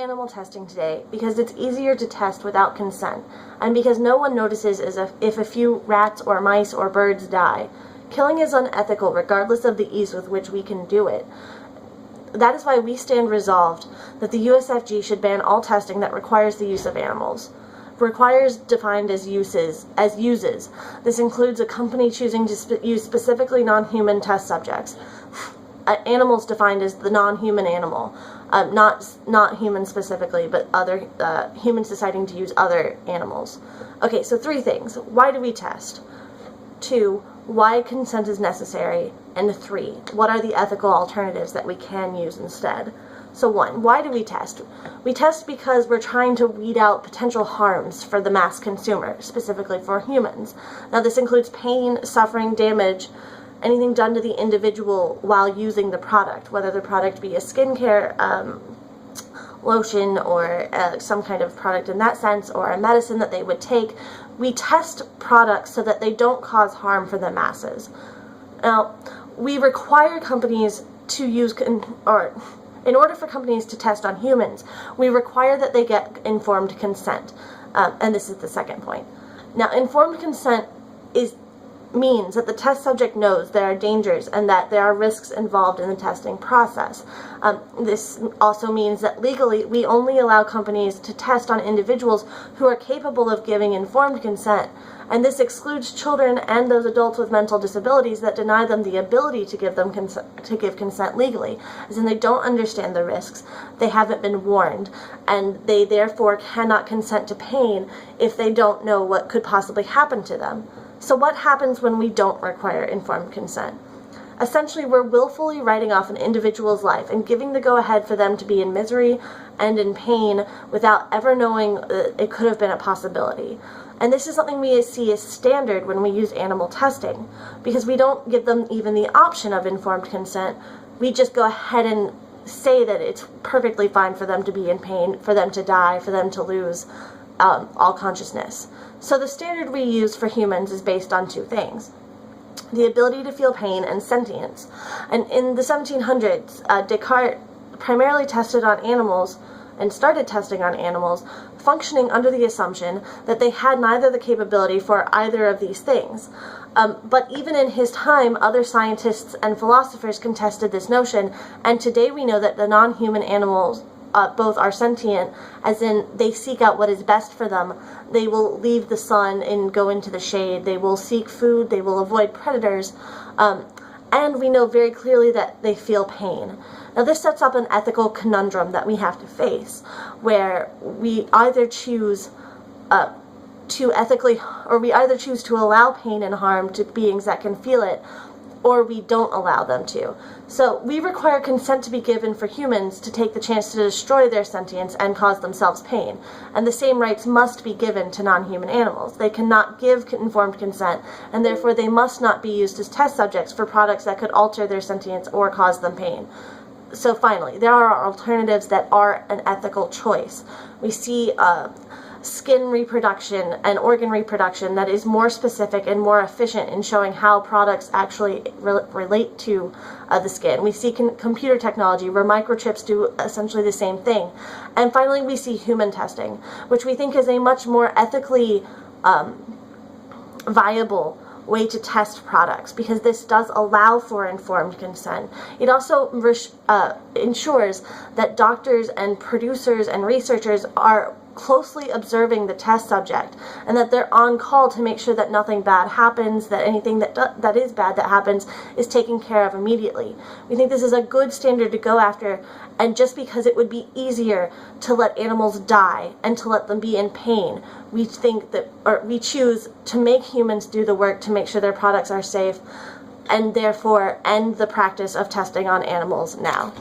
animal testing today because it's easier to test without consent, and because no one notices if a few rats or mice or birds die. Killing is unethical regardless of the ease with which we can do it. That is why we stand resolved that the USFG should ban all testing that requires the use of animals. Requires defined as uses. This includes a company choosing to use specifically non-human test subjects. Animals defined as the non-human animal, not human specifically, but other humans deciding to use other animals. Okay, so 3 things. Why do we test? 2, why consent is necessary? And 3, what are the ethical alternatives that we can use instead? So 1, why do we test? We test because we're trying to weed out potential harms for the mass consumer, specifically for humans. Now this includes pain, suffering, damage, anything done to the individual while using the product, whether the product be a skincare lotion or some kind of product in that sense, or a medicine that they would take. We test products so that they don't cause harm for the masses. Now, we require companies to use, in order for companies to test on humans, we require that they get informed consent. And this is the second point. Now, informed consent means that the test subject knows there are dangers and that there are risks involved in the testing process. This also means that legally we only allow companies to test on individuals who are capable of giving informed consent, and this excludes children and those adults with mental disabilities that deny them the ability to give consent legally, as in they don't understand the risks, they haven't been warned, and they therefore cannot consent to pain if they don't know what could possibly happen to them. So what happens when we don't require informed consent? Essentially, we're willfully writing off an individual's life and giving the go-ahead for them to be in misery and in pain without ever knowing it could have been a possibility. And this is something we see as standard when we use animal testing, because we don't give them even the option of informed consent. We just go ahead and say that it's perfectly fine for them to be in pain, for them to die, for them to lose all consciousness. So the standard we use for humans is based on 2 things: the ability to feel pain and sentience. And in the 1700s, Descartes primarily tested on animals and started testing on animals, functioning under the assumption that they had neither the capability for either of these things. But even in his time, other scientists and philosophers contested this notion, and today we know that the non-human animals both are sentient, as in they seek out what is best for them. They will leave the sun and go into the shade. They will seek food. They will avoid predators. And we know very clearly that they feel pain. Now this sets up an ethical conundrum that we have to face, where we either choose to allow pain and harm to beings that can feel it, or we don't allow them to. So we require consent to be given for humans to take the chance to destroy their sentience and cause themselves pain. And the same rights must be given to non-human animals. They cannot give informed consent, and therefore they must not be used as test subjects for products that could alter their sentience or cause them pain. So finally, there are alternatives that are an ethical choice. We see skin reproduction and organ reproduction that is more specific and more efficient in showing how products actually relate to the skin. We see computer technology where microchips do essentially the same thing. And finally, we see human testing, which we think is a much more ethically viable way to test products, because this does allow for informed consent. It also ensures that doctors and producers and researchers are closely observing the test subject, and that they're on call to make sure that nothing bad happens, that anything that is bad that happens is taken care of immediately. We think this is a good standard to go after, and just because it would be easier to let animals die and to let them be in pain, we choose to make humans do the work to make sure their products are safe, and therefore end the practice of testing on animals now.